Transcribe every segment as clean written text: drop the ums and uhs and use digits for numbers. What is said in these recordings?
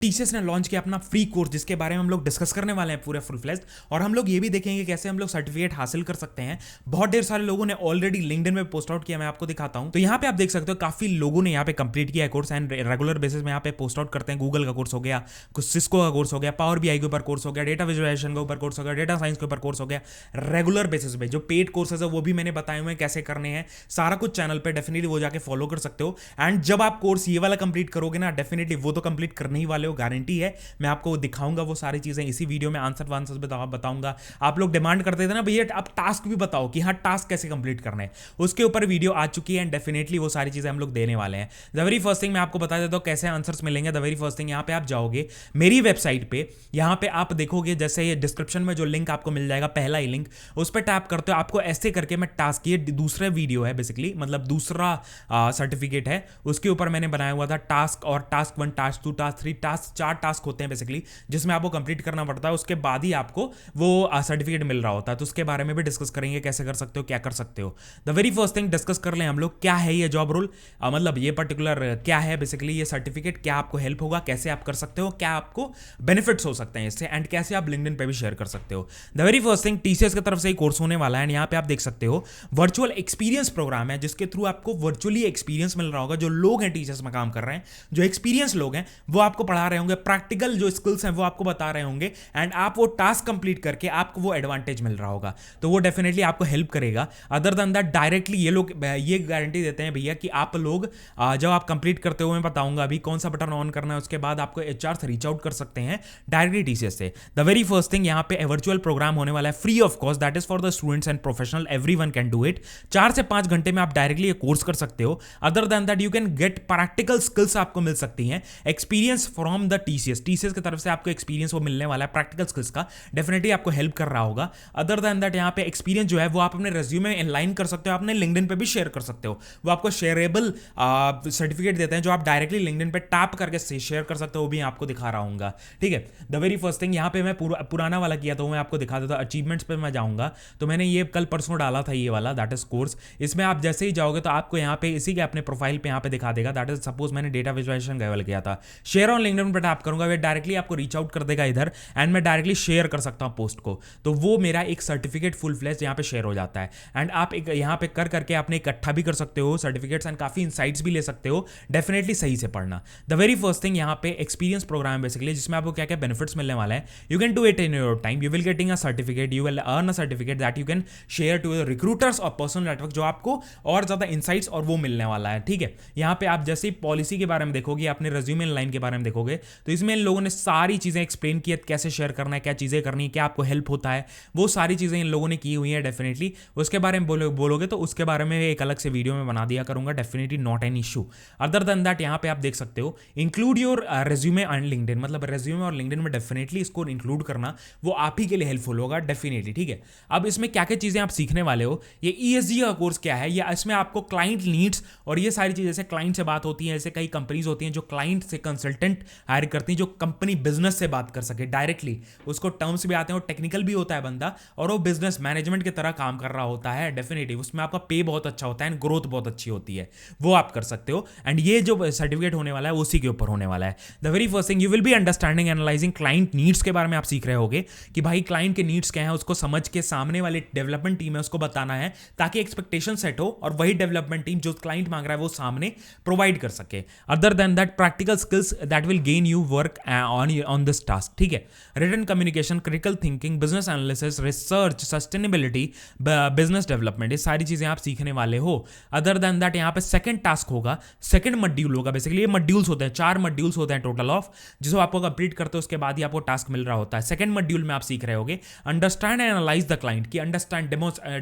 TCS ने launch किया अपना फ्री कोर्स जिसके बारे में हम लोग डिस्कस करने वाले हैं पूरे फुल फ्लेज्ड, और हम लोग ये भी देखेंगे कैसे हम लोग सर्टिफिकेट हासिल कर सकते हैं। बहुत ढेर सारे लोगों ने ऑलरेडी लिंक्डइन में पोस्ट आउट किया, मैं आपको दिखाता हूं। तो यहाँ पे आप देख सकते हो काफी लोगों ने यहाँ पे कंप्लीट किया है कोर्स, एंड रेगुलर बेसिस में यहाँ पे पोस्ट आउट करते हैं। गूगल का कोर्स हो गया, कुछ सिस्को का कोर्स हो गया, पावर बीआई के ऊपर कोर्स हो गया, डेटा विजुअलाइजेशन के ऊपर कोर्स हो गया, डेटा साइंस के ऊपर कोर्स हो गया। रेगुलर बेसिस पे जो पेड कोर्सेज है वो भी मैंने बताए हुए हैं कैसे करने हैं, सारा कुछ चैनल पे डेफिनेटली वो जाके फॉलो कर सकते हो। एंड जब आप कोर्स ये वाला कंप्लीट करोगे ना, डेफिनेटली वो तो कंप्लीट करने ही वाले हो, गारंटी है। मैं आपको दिखाऊंगा वो सारी चीजें इसी वीडियो में, आंसर वांसर बताऊंगा। आप लोग डिमांड करते थे ना भैया आप टास्क भी बताओ कि हाँ टास्क कैसे कंप्लीट करना है, उसके ऊपर वीडियो आ चुकी है, एंड डेफिनेटली वो सारी चीजें हम लोग देने वाले हैं। द वेरी फर्स्ट थिंग मैं आपको बता देता हूं कैसे आंसर्स मिलेंगे। द वेरी फर्स्ट थिंग यहाँ पे आप जाओगे मेरी वेबसाइट पे, यहाँ पे आप देखोगे जैसे ये डिस्क्रिप्शन में जो लिंक आपको मिल जाएगा, पहला ही लिंक, उस पर टैप करते हो। आपको ऐसे करके मैं टास्क, ये दूसरा वीडियो है बेसिकली, मतलब दूसरा सर्टिफिकेट है, उसके ऊपर मैंने बनाया हुआ था टास्क, और task 1, task 2, task 3, task 4 task होते हैं बेसिकली, जिसमें आपको कंप्लीट करना पड़ता है। उसके बाद ही आपको वो सर्टिफिकेट मिल रहा होता है। तो उसके बारे में भी डिस्कस करेंगे, कैसे कर सकते हो, क्या कर सकते हो। The very first thing discuss कर लें हम लोग, क्या है ये जॉब रोल, मतलब ये पर्टिकुलर क्या है बेसिकली ये सर्टिफिकेट, क्या आपको हेल्प होगा, कैसे आप कर सकते हो, क्या आपको बेनिफिट्स हो सकते हैं इससे, एंड कैसे आप लिंक्डइन पे भी शेयर कर सकते हो। The very first thing TCS की तरफ से ही कोर्स होने वाला है, एंड यहाँ पे आप देख सकते हो वर्चुअल एक्सपीरियंस प्रोग्राम है, जिसके थ्रू आपको वर्चुअली एक्सपीरियंस मिल रहा होगा। जो लोग हैं टीसीएस में काम कर रहे हैं, जो एक्सपीरियंस लोग हैं, वो आपको पढ़ा रहे होंगे, प्रैक्टिकल जो स्किल्स हैं वो आपको बता रहे होंगे, एंड आप वो टास्क कंप्लीट करके आपको वो एडवांटेज मिल रहा होगा। तो वो डेफिनेटली आपको हेल्प करेगा। अदर देन दैट डायरेक्टली ये लोग ये गारंटी देते हैं भैया कि आप लोग जब आप कंप्लीट करते हो, मैं बताऊंगा अभी कौन सा बटन ऑन करना है, उसके बाद आपको एचआर से रीच आउट कर सकते हैं डायरेक्टली टीसीएस से। द वेरी फर्स्ट थिंग यहाँ पे वर्चुअल प्रोग्राम होने वाला है free of cost, that is for the students and professional, everyone can do it. 4 से 5 घंटे में आप डायरेक्टली ये कोर्स कर सकते हो। Other than that you can get practical skills आपको मिल सकती हैं, एक्सपीरियंस फ्रॉम द टीसीएस की तरफ से आपको एक्सपीरियंस वो मिलने वाला है प्रैक्टिकल स्किल्स का, डेफिनेटली आपको हेल्प कर रहा होगा। अदर देन दैट यहाँ पे एक्सपीरियंस जो है वो आप अपने रेज्यूमे में इनलाइन कर सकते हो, अपने लिंक्डइन पे भी शेयर कर सकते हो। वो आपको शेयरेबल सर्टिफिकेट देते हैं जो आप डायरेक्टली लिंक्डइन पे टैप करके शेयर कर सकते हो, वो भी आपको दिखा रहा हूँ। ठीक है, द वेरी फर्स्ट थिंग यहाँ पे मैं पुराना वाला किया था, मैं आपको दिखा देता हूँ। अचीवमेंट्स पे मैं जाऊँगा, तो मैंने ये कल परसों डाला था ये वाला, दैट इज कोर्स। इसमें आप जैसे ही जाओगे तो आपको यहाँ पे इसी के अपने प्रोफाइल पे यहाँ पे दिखा देगा, दैट इज सपोज मैंने डेटा विजुअलाइजेशन लेवल किया था, शेयर ऑन लिंक्डइन पे टैप करूंगा, वे डायरेक्टली आपको रीच आउट कर देगा इधर, एंड मैं डायरेक्टली शेयर कर सकता हूँ पोस्ट को। तो वो मेरा एक सर्टिफिकेट फुल फ्लेज यहाँ पे शेयर हो जाता है, एंड आप एक यहाँ पे कर करके अपने इकट्ठा भी कर सकते हो सर्टिफिकेट्स, एंड काफी इनसाइट्स भी ले सकते हो। डेफिनेटली सही से पढ़ना। द वेरी फर्स्ट थिंग यहाँ पे एक्सपीरियंस प्रोग्राम बेसिकली, जिसमें आपको क्या क्या बेनिफिट्स मिलने वाला है। You can do it in your time, you will getting a certificate, you will earn a certificate that you can share to your recruiters और पर्सनल नेटवर्क, जो आपको और ज्यादा इनसाइट्स और वो मिलने वाला है। ठीक है, यहाँ पे आप जैसे पॉलिसी के बारे में देखोगे, अपने रेज्यूमे लाइन के बारे में देखोगे, तो इसमें इन लोगों ने सारी चीजें एक्सप्लेन की है, कैसे शेयर करना है, क्या चीजें करनी है, क्या आपको हेल्प होता है, वो सारी चीजें इन लोगों ने की हुई है। डेफिनेटली उसके बारे में बोलोगे तो उसके बारे में एक अलग से वीडियो में बना दिया करूंगा, definitely not an issue. Other than that यहाँ पे आप देख सकते हो include your resume and LinkedIn, मतलब रेज्यूमे और लिंक्डइन में डेफिनेटली इसको इंक्लूड करना वो आप ही के लिए हेल्पफुल होगा डेफिनेटली। ठीक है, अब इसमें क्या क्या चीजें आप सीखने वाले हो, ये ईएसजी का कोर्स क्या है, या इसमें आपको क्लाइंट नीड्स और ये सारी चीजें, जैसे क्लाइंट से बात होती है, जैसे कई कंपनीज होती हैं जो क्लाइंट से कंसल्टेंट हायर करती हैं, जो कंपनी बिजनेस से बात कर सके डायरेक्टली, उसको टर्म्स भी आते हैं और टेक्निकल भी होता है बंदा, और वो बिजनेस मैनेजमेंट की तरह काम कर रहा होता है। डेफिनेटली उसमें आपका पे बहुत अच्छा होता है एंड ग्रोथ बहुत अच्छी होती है, वो आप कर सकते हो। एंड ये जो सर्टिफिकेट होने वाला है उसी के ऊपर होने वाला है। The very first thing you will be understanding analysing client needs के बारे में आप सीख रहे होगे कि भाई क्लाइंट के नीड्स क्या है, उसको समझ के सामने वाले डेवलपमेंट टीम है उसको बताना है, ताकि एक्सपेक्टेशन सेट हो और वही डेवलपमेंट टीम जो क्लाइंट मांग रहा है वो सामने प्रोवाइड कर सके। Other than that practical skills that will gain you work on this task. ठीक है, written communication, critical thinking, business analysis, research, sustainability, business development, ये सारी चीजें आप सीखने वाले हो। अदर देन दैट यहाँ पे सेकंड टास्क होगा, सेकंड मॉड्यूल होगा। बेसिकली ये मॉड्यूल्स होते हैं, 4 मॉड्यूल्स होते हैं टोटल ऑफ, जिसको आपको कंप्लीट करते हो उसके बाद ही आपको टास्क मिल रहा होता है। सेकंड मॉड्यूल में आप सीख रहे होगे understand and analyse the client, की understand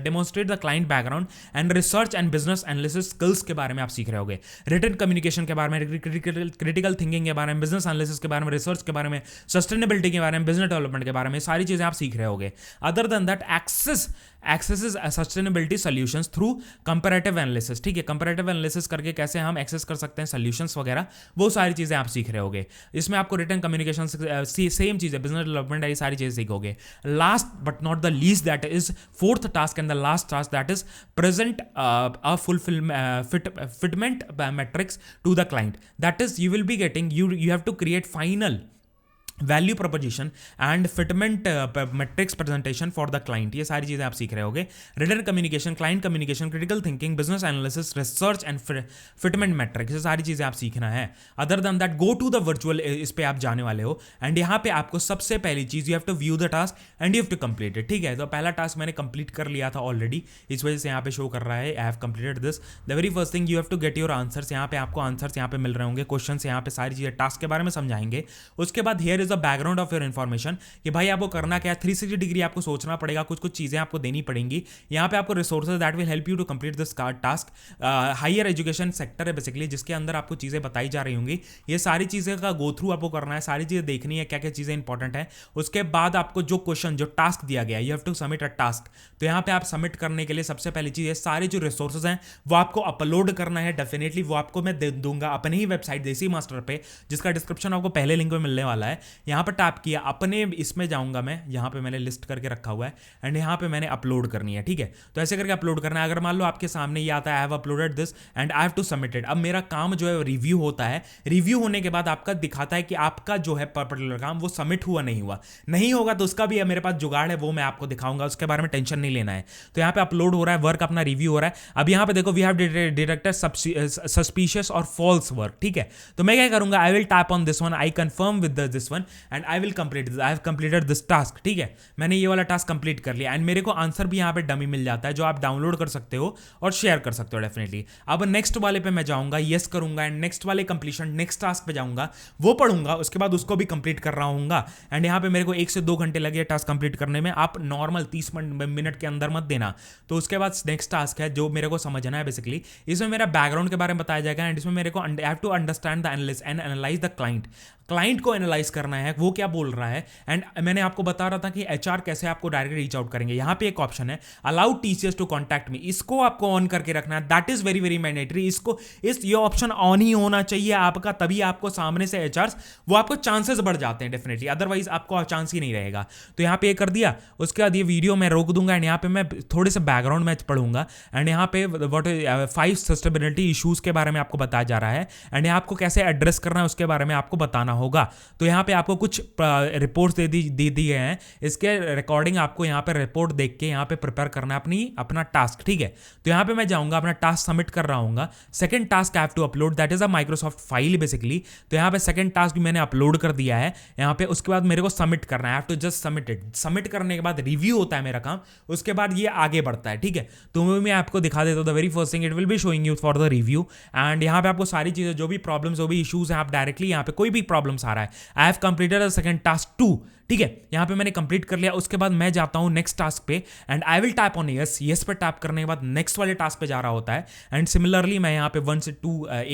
demonstrate the client background and research and business analysis skills के बारे में आप सीख रहे होगे। रिटन कम्युनिकेशन के बारे में, क्रिटिकल थिंकिंग के बारे में, बिजनेस एनालिसिस के बारे में, रिसर्च के बारे में, सस्टेनेबिलिटी के बारे में, बिजनेस डेवलपमेंट के बारे में, सारी चीजें आप सीख रहे होगे। Other than that access sustainability solutions through comparative analysis. ठीक है, कंपैरेटिव एनालिसिस करके कैसे हम एक्सेस कर सकते हैं सॉल्यूशंस वगैरह, वो सारी चीजें आप सीख रहे होगे। इसमें आपको रिटन कम्युनिकेशन सेम चीज है, बिजनेस डेवलपमेंट, ये सारी चीजें सीखोगे। Last but not the least, that is fourth task and the last task, that is present a fulfilment fitment matrix to the client. That is you will be getting, you have to create final value proposition and fitment matrix presentation for the client. ये सारी चीजें आप सीख रहे होगे। Written communication, client communication, critical thinking, business analysis, research and fitment matrix, ये सारी चीजें आप सीखना है। Other than that go to the virtual, इस पे आप जाने वाले हो एंड यहाँ पे आपको सबसे पहली चीज, you have to view the task and you have to complete it. ठीक है, तो पहला टास्क मैंने कंप्लीट कर लिया था ऑलरेडी, इस वजह से यहाँ पे शो कर रहा है I have completed this. The very first thing, you have to get your answers. यहाँ पे आपको आंसर्स यहाँ पे मिल रहे होंगे, क्वेश्चंस यहाँ पे सारी चीजें टास्क के बारे में समझाएंगे। उसके बाद here is the background of your information कि भाई आपको करना क्या है। 360 डिग्री आपको सोचना पड़ेगा, कुछ कुछ चीजें आपको देनी पड़ेंगी। यहाँ पे आपको resources that will help you to complete this task. Higher education sector है बेसिकली, जिसके अंदर आपको चीजें बताई जा रही होंगी। ये सारी चीजें का गो थ्रू आपको करना है, सारी चीजें देखनी है, क्या क्या चीजें इंपॉर्टेंट है। उसके बाद आपको जो क्वेश्चन, जो टास्क दिया गया, you have to submit a task. तो यहाँ पे आप सबमिट करने के लिए सबसे पहली चीज है, सारे जो रिसोर्सेज हैं वो आपको अपलोड करना है। डेफिनेटली वो आपको मैं दे दूंगा अपने ही वेबसाइट देसी मास्टर पे, जिसका डिस्क्रिप्शन आपको पहले लिंक में मिलने वाला है। यहाँ पर टैप किया, अपने इसमें जाऊंगा मैं, यहाँ पे मैंने लिस्ट करके रखा हुआ है एंड यहाँ पे मैंने अपलोड करनी है। ठीक है, तो ऐसे करके अपलोड करना है। अगर मान लो आपके सामने ये आता है I have uploaded this and I have to submit it. अब मेरा काम जो है रिव्यू होता है। रिव्यू होने के बाद आपका दिखाता है कि आपका जो है पर्टिकुलर काम वो सबमिट हुआ नहीं हुआ। नहीं होगा तो उसका भी मेरे पास जुगाड़ है, वो मैं आपको दिखाऊंगा, उसके बारे में टेंशन नहीं लेना है। तो यहाँ पे अपलोड हो रहा है, वर्क अपना रिव्यू हो रहा है। अब यहाँ पे देखो वी हैव डिटेक्टेड सस्पिशियस और फॉल्स वर्क। ठीक है, तो मैं क्या करूंगा, I will tap on this one, I confirm with this one and I will complete this. I have completed this task. ठीक है, मैंने ये वाला टास्क कंप्लीट कर लिया एंड मेरे को आंसर भी यहाँ पे डमी मिल जाता है, जो आप डाउनलोड कर सकते हो और शेयर कर सकते हो डेफिनेटली। अब नेक्स्ट वाले पे मैं जाऊंगा, यस करूंगा एंड नेक्स्ट वाले कंप्लीशन, नेक्स्ट टास्क पे जाऊंगा, वो पढ़ूंगा, उसके बाद उसको भी कंप्लीट कर रहा हूंगा। एंड यहाँ पे मेरे को 1 से 2 घंटे लगे टास्क कंप्लीट करने में। आप नॉर्मल 30 मिनट के अंदर मत देना। तो उसके बाद नेक्स्ट टास्क है जो मेरे को समझना है बेसिकली। इसमें मेरा बैकग्राउंड के बारे में बताया जाएगा एंड इसमें मेरे को I have to understand the analyst and analyse the client. Client को एनालाइज करना है, वो क्या बोल रहा है। एंड मैंने आपको बता रहा था कि एचआर कैसे आपको डायरेक्ट रीच आउट करेंगे। यहाँ पे एक ऑप्शन है allow TCS to contact me, इसको आपको ऑन करके रखना है। That is very very mandatory. ये ऑप्शन ऑन ही होना चाहिए आपका, तभी आपको सामने से एचआर वो आपको चांसेस बढ़ जाते हैं डेफिनेटली, अदरवाइज आपको चांस ही नहीं रहेगा। तो यहाँ पे ये कर दिया, उसके बाद ये वीडियो मैं रोक दूंगा एंड यहाँ पे मैं थोड़े से बैकग्राउंड में पढ़ूंगा एंड यहाँ पे व्हाट 5 सस्टेनेबिलिटी इश्यूज के बारे में आपको बताया जा रहा है एंड यहाँ आपको कैसे एड्रेस करना है उसके बारे में आपको बताना होगा। तो यहाँ पे आपको कुछ रिपोर्ट्स दे दिए हैं, इसके रिकॉर्डिंग आपको यहाँ पे रिपोर्ट देख के यहाँ पे प्रिपेयर करना है अपना टास्क। ठीक है, तो यहाँ पे मैं जाऊंगा, अपना टास्क सबमिट कर रहा हूँ। Second task I have to upload, that is a Microsoft file basically. तो यहाँ पे सेकंड टास्क भी मैंने अपलोड कर दिया है यहाँ पे। उसके बाद मेरे को सबमिट करना है, I have to just submit it. Submit करने के बाद रिव्यू होता है मेरा काम, उसके बाद ये आगे बढ़ता है। ठीक है, तो मैं आपको दिखा देता हूँ। The very first thing it will be showing you for the review and यहाँ पे आपको सारी चीजें, जो भी प्रॉब्लम्स, जो भी इश्यूज हैं, आप डायरेक्टली यहाँ पे कोई भी प्रॉब्लम्स आ रहा है, I have completed the second task 2। ठीक है, यहाँ पे मैंने कंप्लीट कर लिया। उसके बाद मैं जाता हूँ नेक्स्ट टास्क पे and I will tap on yes पे टैप करने के बाद नेक्स्ट वाले टास्क पे जा रहा होता है एंड सिमिलरली मैं यहाँ पे 1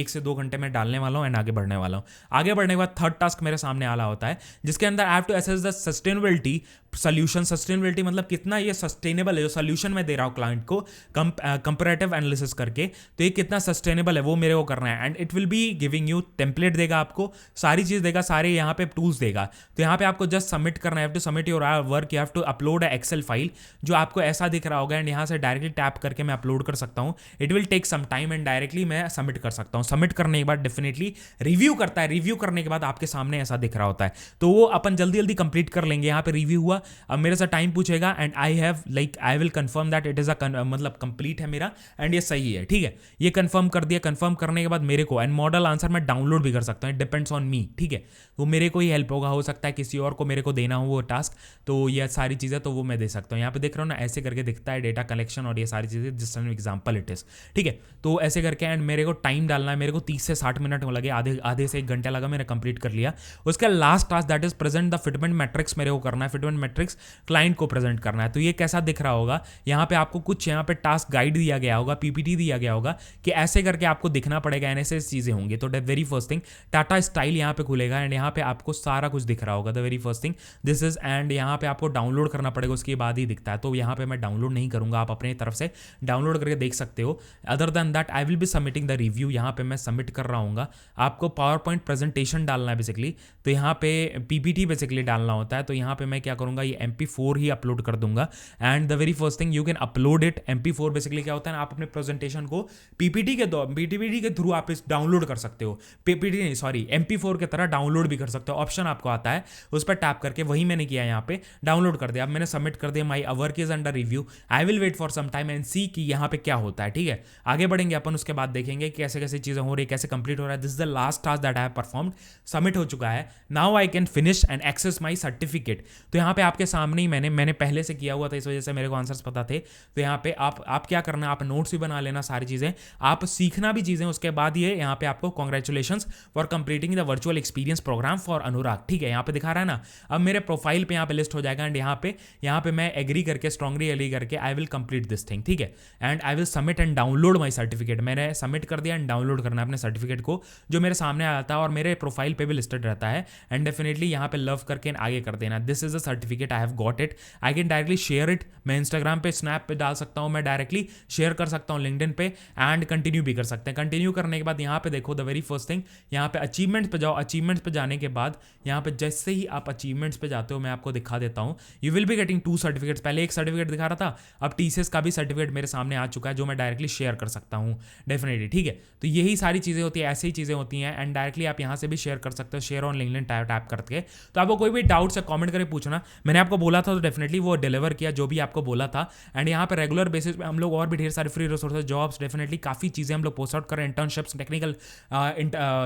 से 2 घंटे में डालने वाला हूँ एंड आगे बढ़ने वाला हूँ। आगे बढ़ने के बाद थर्ड टास्क मेरे सामने आला होता है, जिसके अंदर I have to assess the sustainability solution. Sustainability मतलब कितना ये सस्टेनेबल है, जो सोल्यूशन मैं दे रहा हूँ क्लाइंट को कंपैरेटिव एनालिसिस करके, तो ये कितना सस्टेनेबल है वो मेरे को करना है। And it will be giving you template, देगा आपको सारी चीज देगा, सारे यहाँ पे टूल्स देगा। तो यहाँ पे आपको जस्ट सबमिट करना है, to submit your work, you have to upload Excel file, जो आपको ऐसा दिख रहा होगा एंड यहाँ से डायरेक्टली टैप करके मैं अपलोड कर सकता हूँ। It will take some time and directly मैं सबमिट कर सकता हूँ। सबमिट करने के बाद डेफिनेटली रिव्यू करता है, रिव्यू करने के बाद आपके सामने ऐसा दिख रहा होता है, तो वो अपन जल्दी जल्दी कंप्लीट कर लेंगे। यहाँ पे रिव्यू हुआ, अब मेरे से टाइम पूछेगा and I will confirm that it is मतलब कंप्लीट है मेरा एंड ये सही है। ठीक है, ये कंफर्म कर दिया। कंफर्म करने के बाद मेरे को एंड मॉडल आंसर मैं डाउनलोड भी कर सकता हूँ, इट डिपेंड्स ऑन मी। ठीक है, वो मेरे को ही हेल्प होगा, हो सकता है किसी और को मेरे को देना हो वो टास्क, तो ये सारी चीज़ें तो वो मैं दे सकता हूँ। यहाँ पे देख रहा हूँ ना, ऐसे करके दिखता है डेटा कलेक्शन और ये सारी चीज़ें, जिस एन एग्जाम्पल इट इज। ठीक है, तो ऐसे करके एंड मेरे को टाइम डालना है, मेरे को 30 से 60 मिनट लगे, आधे से 1 घंटा लगा, मैंने कंप्लीट कर लिया। उसका last task that is present the fitment matrix मेरे को करना है, फिटमेंट मैट्रिक्स क्लाइंट को प्रेजेंट करना है। तो ये कैसा दिख रहा होगा, यहाँ पे आपको कुछ यहाँ पे टास्क गाइड दिया गया होगा, पीपीटी दिया गया होगा कि ऐसे करके आपको दिखना पड़ेगा, ऐसे चीज़ें होंगी। तो the very first thing Tata style यहाँ पे खुलेगा एंड यहाँ पे आपको सारा कुछ दिख रहा होगा। The very first thing this is, and यहाँ पे आपको डाउनलोड करना पड़ेगा, उसके बाद ही दिखता है। तो यहाँ पे मैं डाउनलोड नहीं करूँगा, आप अपने तरफ से डाउनलोड करके देख सकते हो। Other than that I will be submitting the review, यहाँ पे मैं सबमिट कर रहा हूँ। आपको पावर पॉइंट प्रेजेंटेशन डालना है बेसिकली, तो यहाँ पे पीपीटी बेसिकली डालना होता है। तो यहाँ पे मैं क्या करूँगा, ये MP4 ही अपलोड कर दूंगा। And the very first thing you can upload it. MP4 basically क्या होता है ना, आप अपने प्रेजेंटेशन को पीपीटी के थ्रू आप इस डाउनलोड कर सकते हो। पीपीटी नहीं, सॉरी, MP4 की तरह डाउनलोड भी कर सकते हो। ऑप्शन आपको आता है, उस पर टैप करके, वही मैंने किया यहाँ पे, डाउनलोड कर दिया। अब मैंने सबमिट कर दिया, my work is under review, I will wait for some time and see कि यहाँ पे क्या होता है। ठीक है, आगे बढ़ेंगे अपन, उसके बाद देखेंगे कैसे कैसे चीजें हो रही, कैसे कंप्लीट हो रहा है। This is the last task that I have performed, submit हो चुका है। Now I can finish and access my certificate. तो यहाँ पे आपके सामने ही मैंने पहले से किया हुआ था, इस वजह से मेरे को आंसर्स पता थे। तो यहाँ पे आप क्या करना, आप नोट्स भी बना लेना, सारी चीजें आप सीखना भी चीजें। उसके बाद ये यहाँ पे आपको congratulations for completing the virtual experience programme for Anurag. ठीक है, यहाँ पे दिखा रहा है ना, अब मेरे प्रोफाइल पे यहाँ पे लिस्ट हो जाएगा। एंड यहाँ पे मैं एग्री करके, स्ट्रांगली एग्री करके, I will complete this thing. ठीक है, and I will submit and download my certificate. मैंने सबमिट कर दिया एंड डाउनलोड करना है अपने सर्टिफिकेट को, जो मेरे सामने आया था और मेरे प्रोफाइल पे भी लिस्टेड रहता है। एंड डेफिनेटली यहाँ पे लव करके आगे कर देना। This is a certificate, I have got it, I can directly share it. मैं इंस्टाग्राम पे, स्नैप पे डाल सकता हूँ, मैं डायरेक्टली शेयर कर सकता हूँ लिंक्डइन पे, एंड कंटिन्यू भी कर सकते हैं। कंटिन्यू करने के बाद यहाँ पे देखो, द वेरी फर्स्ट थिंग, यहाँ पे अचीवमेंट्स पे जाओ। अचीवमेंट्स पे जाने के बाद यहाँ पे जैसे ही आप अचीवमेंट्स पे जाते हो, मैं आपको दिखा देता हूँ, you will be getting 2 certificates. पहले एक सर्टिफिकेट दिखा रहा था, अब TCS का भी सर्टिफिकेट मेरे सामने आ चुका है, जो मैं डायरेक्टली शेयर कर सकता हूँ डेफिनेटली। ठीक है, तो यही सारी चीज़ें होती है, ऐसी ही चीज़ें होती हैं। एंड डायरेक्टली आप यहाँ से भी शेयर कर सकते हो, शेयर ऑन लिंक्डइन टैप करके। तो आपको कोई भी डाउट्स है कमेंट करके पूछना, मैंने आपको बोला था तो डेफिनेटली वो डिलीवर किया, जो भी आपको बोला था। एंड यहाँ पे रेगुलर बेसिस पे हम लोग और भी ढेर सारे फ्री रिसोर्सेज, जॉब्स, डेफिनेटली काफ़ी चीज़ें हम लोग पोस्ट आउट करें, इंटर्नशिप्स, टेक्निकल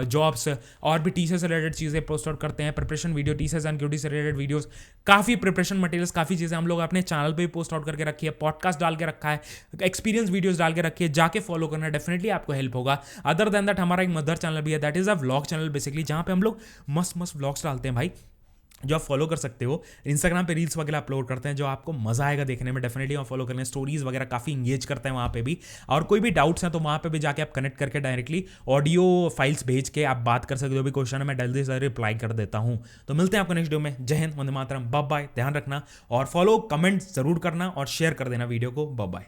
जॉब्स, और भी TCS से रिलेटेड चीज़ें पोस्ट आउट करते हैं। Preparation video, TCS and QT से रिलेटेड वीडियोस, काफ़ी प्रिपरेशन मटेरियल्स, काफ़ी चीज़ें हम लोग अपने चैनल पे भी पोस्ट आउट करके रखी है, पॉडकास्ट डाल के रखा है, एक्सपीरियंस वीडियोस डाल के रखी है, जाके फॉलो करना, डेफिनेटली आपको हेल्प होगा। अदर देन दैट हमारा एक मदर चैनल भी है, that is a vlog channel basically, जहाँ पे हम लोग मस्त व्लॉग्स डालते हैं भाई, जो आप फॉलो कर सकते हो। इंस्टाग्राम पे रील्स वगैरह अपलोड करते हैं, जो आपको मजा आएगा देखने में, डेफिनेटली आप फॉलो करने। स्टोरीज वगैरह काफ़ी इंगेज करते हैं वहाँ पे भी। और कोई भी डाउट्स हैं तो वहाँ पे भी जाके आप कनेक्ट करके डायरेक्टली ऑडियो फाइल्स भेज के आप बात कर सकते हो, जो भी क्वेश्चन है मैं जल्दी से रिप्लाई कर देता हूँ। तो मिलते हैं आपको नेक्स्ट वीडियो में। जय हिंद, वंदे मातरम, बाय बाय, ध्यान रखना और फॉलो, कमेंट जरूर करना और शेयर कर देना वीडियो को। Bye bye.